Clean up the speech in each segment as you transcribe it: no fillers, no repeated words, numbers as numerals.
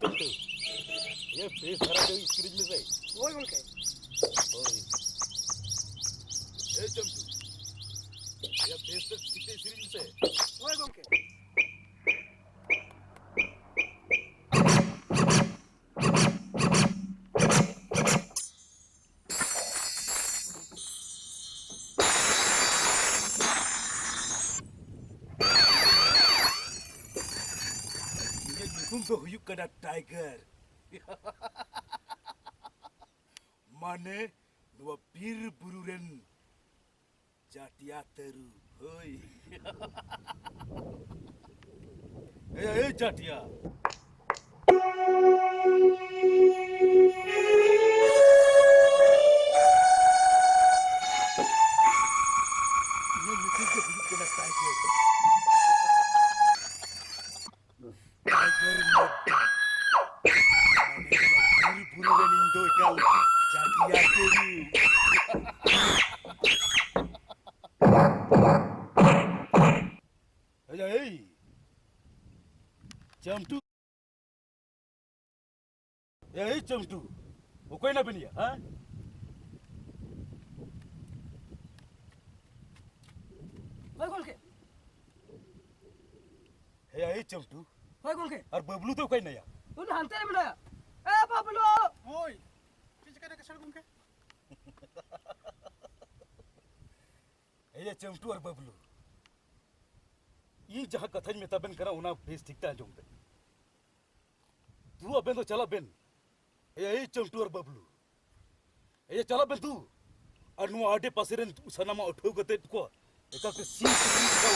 चलते ये फेस धरा के स्क्रीन में से ओए गोलके ओए ए चमचू ये फेस तो कितने स्क्रीन से ओए गोलके तुम तो हुयू कदा टाइगर माने नुआ पीर बुरुरेन जाटिया तेरू होय ए जाटिया ये नुतु तो हुयू कदा टाइगर टाइगर माने बुरुरेन इंदो कल Jatia तेरू Hey, Jamtu. Hey, Jamtu. Kau nak beli ya? ओए गोलके Hey, Jamtu. ओए गोलके और बबलू तो कोई नहीं है। उन हंते रे बड़ा ए बबलू ओए किस करे कसर गोलके Hey, Jamtu और बबलू ये जहाँ कथन में तबन करा उना फेस दिखता है जोंगे तू अबे तो चला बेन ये चमटू और बबलू ये चला बेन तू और नु आडे पासेरन सनामा उठो गते को एका के सीन का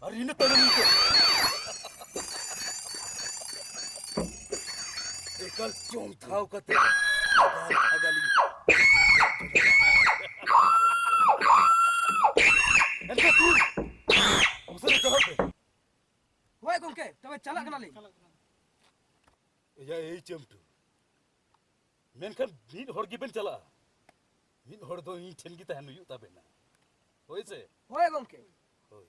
और इने तने को एकल चोंग थाव कते अगाली एंड तू उसे चला बे ओए गोलके तबे चला कना ले या ए चमटू मेनखान मीन हर गिबेन चला मीन हर दो इन ठेन गी तहन यु तबेना होइसे ओए गोलके होय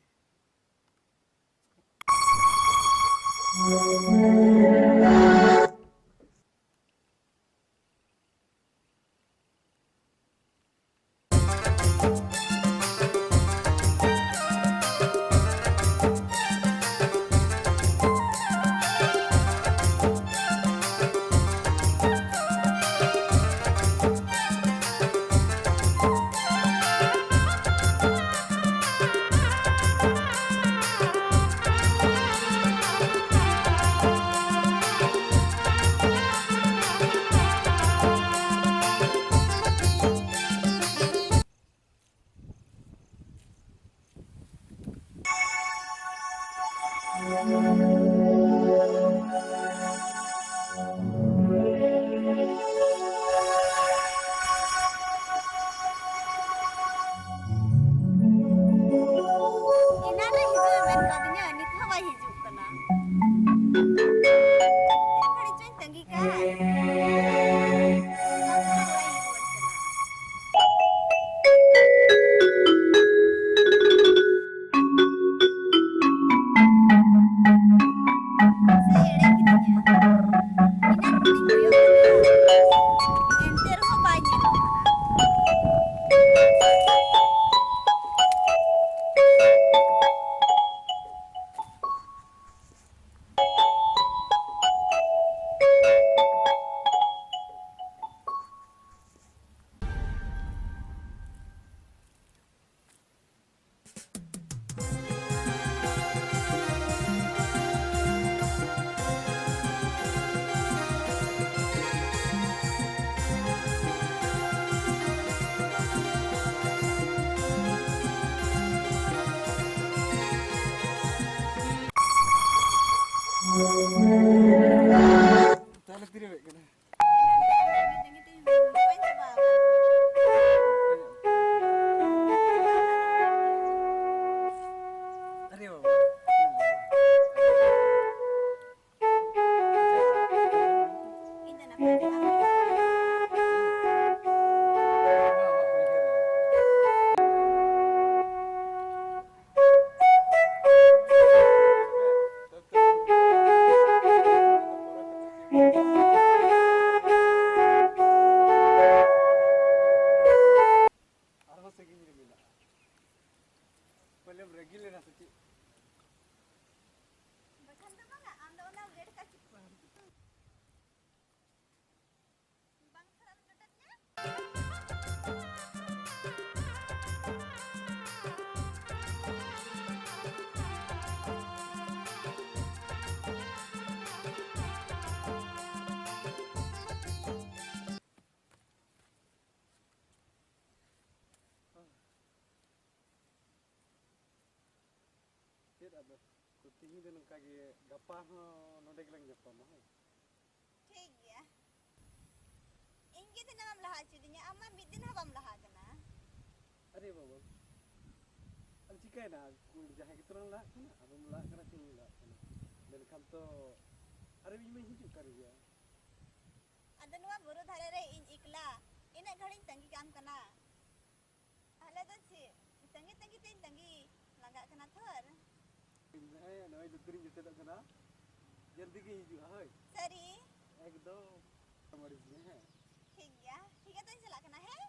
ᱪᱮᱫ ᱟᱫᱚ ᱛᱤᱦᱤᱧ ᱫᱚ ᱱᱚᱝᱠᱟ ᱜᱮ ᱜᱟᱯᱟ ᱦᱚᱸ ᱱᱚᱰᱮ ᱜᱮᱞᱟᱝ ᱧᱟᱯᱟᱢᱟ ᱦᱳᱭ ᱴᱷᱤक गया ᱤᱧ ᱜᱮ ᱫᱤᱱᱟᱹᱢ ᱞᱟᱦᱟ ᱦᱚᱪᱚᱫᱤᱧᱟ ᱟᱢ ᱢᱟ ᱢᱤᱫ ᱫᱤᱱ ᱦᱚᱸ ᱵᱟᱢ ᱞᱟᱦᱟ ᱟᱠᱟᱱᱟ अरे बाबा अब चिकायना जहाँ की तरह लाग कना अब हम लाग कना चिंग लाग कना मेनखान तो अरे ᱤᱧ ᱢᱟᱧ ᱦᱤᱡᱩᱜ ᱠᱟᱱ ᱜᱮᱭᱟ ᱟᱫᱚ ᱱᱚᱣᱟ ᱵᱩᱨᱩ ᱫᱷᱟᱨᱮ ᱨᱮ ᱤᱧ ᱮᱠᱞᱟ ᱤᱱᱟᱹᱜ ᱜᱷᱟᱹᱲᱤᱧ ᱛᱟᱺᱜᱤ ᱠᱟᱢ ᱠᱟᱱᱟ ᱟᱞᱮ ᱫᱚ ᱪᱮᱫ ᱛᱟᱺᱜᱤ ᱛᱟᱺᱜᱤ ᱛᱮᱧ ᱛᱟᱺᱜᱤ ᱞᱟᱸᱜᱟᱜ ᱠᱟᱱᱟ ᱛᱷᱚᱨ ᱦᱮᱸ ᱱᱚᱜᱼᱚᱭ ᱞᱩᱛᱩᱨᱤᱧ ᱡᱚᱴᱮᱫᱚᱜ ᱠᱟᱱᱟ ᱡᱚᱞᱫᱤ ᱜᱮ ᱦᱤᱡᱩᱜᱼᱟ ᱦᱳᱭ ᱥᱟᱹᱨᱤ एकदम मरीज में है ᱴᱷᱤक ᱜᱮᱭᱟ ᱴᱷᱤᱠ ᱜᱮᱭᱟ ᱛᱚᱧ ᱪᱟᱞᱟᱜ ᱠᱟᱱᱟ ᱦᱮᱸ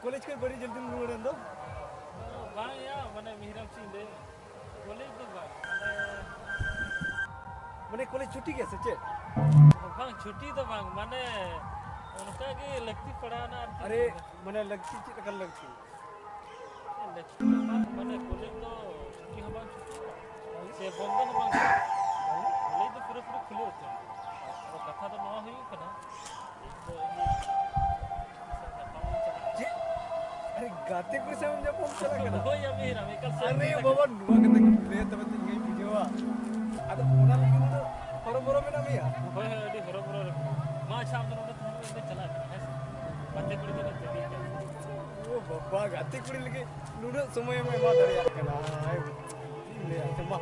कॉलेज के बड़ी जल्दी मुड़े दो bang ya mana Mahiram sinde boleh tu bang मैंने कॉलेज छुट्टी कैसे चे bang cuti tu bang mana उनका के लगती पड़ा ना अरे मैंने लगती चे कर लगती लगती bang mana boleh tu cuti हम bang cuti से बंद हम bang boleh tu पूरा पूरा खुले होते हैं और कथा तो नवा हुई कना तो ये अरे गाते को से हम जब हम चला गया हो या Mahiram एकल से अरे बाबा नुआ के तक ले तब तो ये वीडियो आ अगर पूरा लेकिन तो हरबरो में ना मिया होय होय अडी हरबरो रे मा अच्छा हम नोडे तुम नोडे चला है बाते कुड़ी तो जल्दी ओ बाबा गाते कुड़ी लगे नुडो समय में मा दरिया कना आय ले आते मा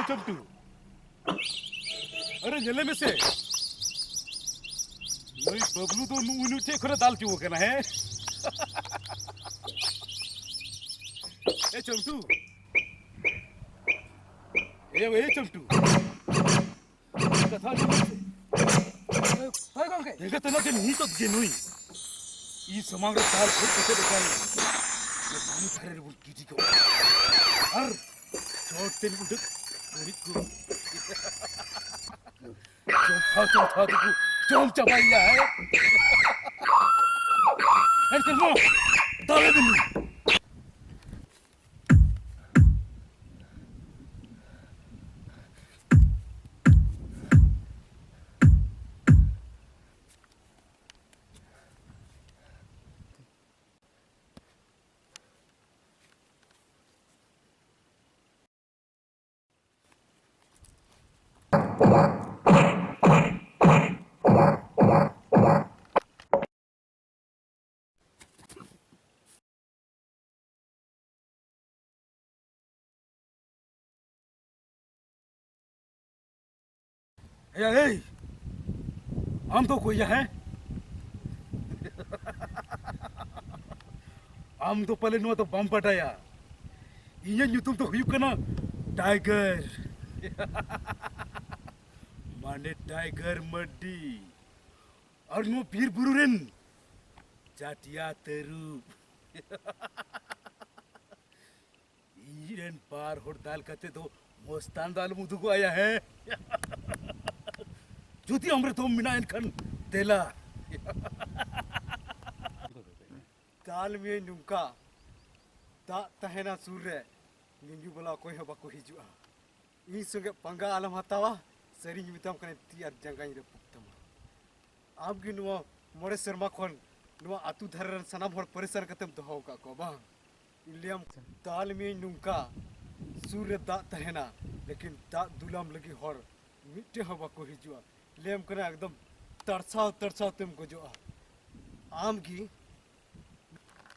चंटू अरे जले में से नई बबलू तो नु टे खरे दाल क्यों करना है ए चंटू ए चंटू कथा जो से होय गंके देखा तना के नहीं तो गेनुई ई समांग साल खुद के देखाई ये पानी थारे रे कीटी को हर चोट तेल उठक को चोम था चोम चबाइया है ऐसे नो दाले बिल्ली ए हम तो कोई है हम तो पहले नुआ तो बम पटाया इन्हें यूट्यूब तो हुई करना टाइगर माने टाइगर मड्डी और नुआ पीर बुरुरेन जाटिया तेरूप इरेन पार होड़ दाल कहते तो मोस्तान दाल मुदु को आया है जुदी हमरे तो मिना इनखन तेला ताल में नुका दा तहेना सूर्य निंगी बोला कोई हबा को हिजुआ इन संगे पंगा आलम हतावा सरी मितम कने तियार जंगाई रे पुक्तमा आप गी नुआ मोरे शर्मा खन नुआ आतु धरन सनाम हर परेशान कतम दोहो का को बा इलियम ताल में नुका सूर्य दा तहेना लेकिन दा दुलाम लगी हर मिट्टे हबा को हिजुआ लेम कने एकदम तरसाव तुम को जो आम की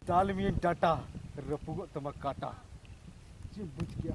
ताल में डाटा रपुगो तमा काटा जी बुझ गया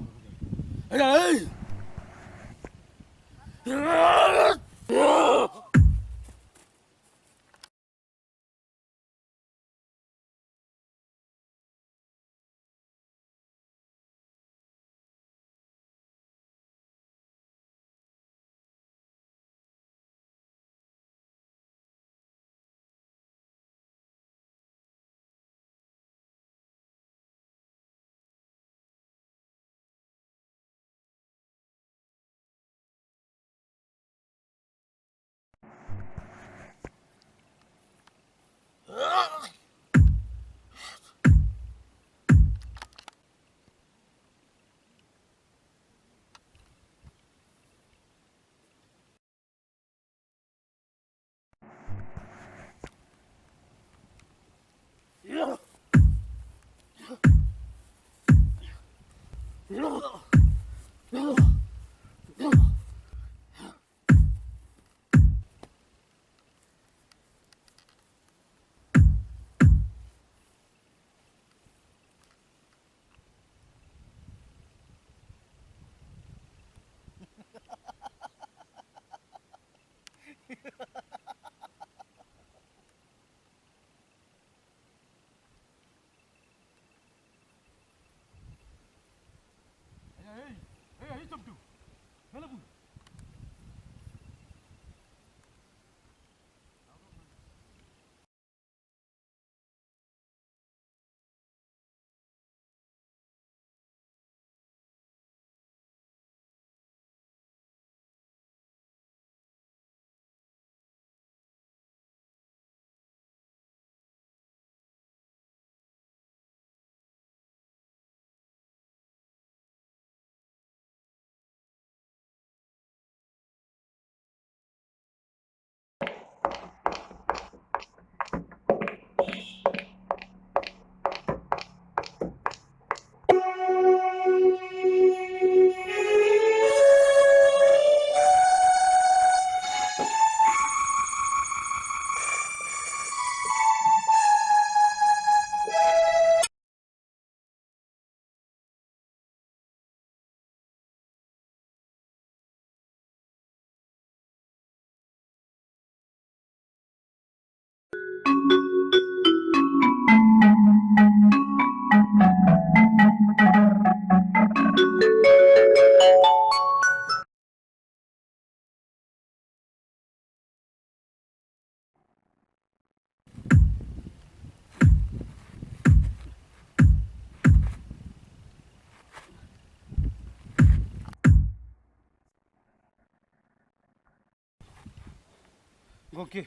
गोके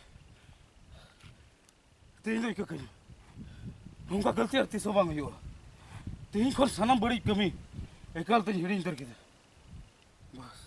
तेल नहीं कहीं उनका गलती आती सो बांग यो तेल खोल सनम बड़ी कमी एकाल तेज हिड़ी इंतर के बस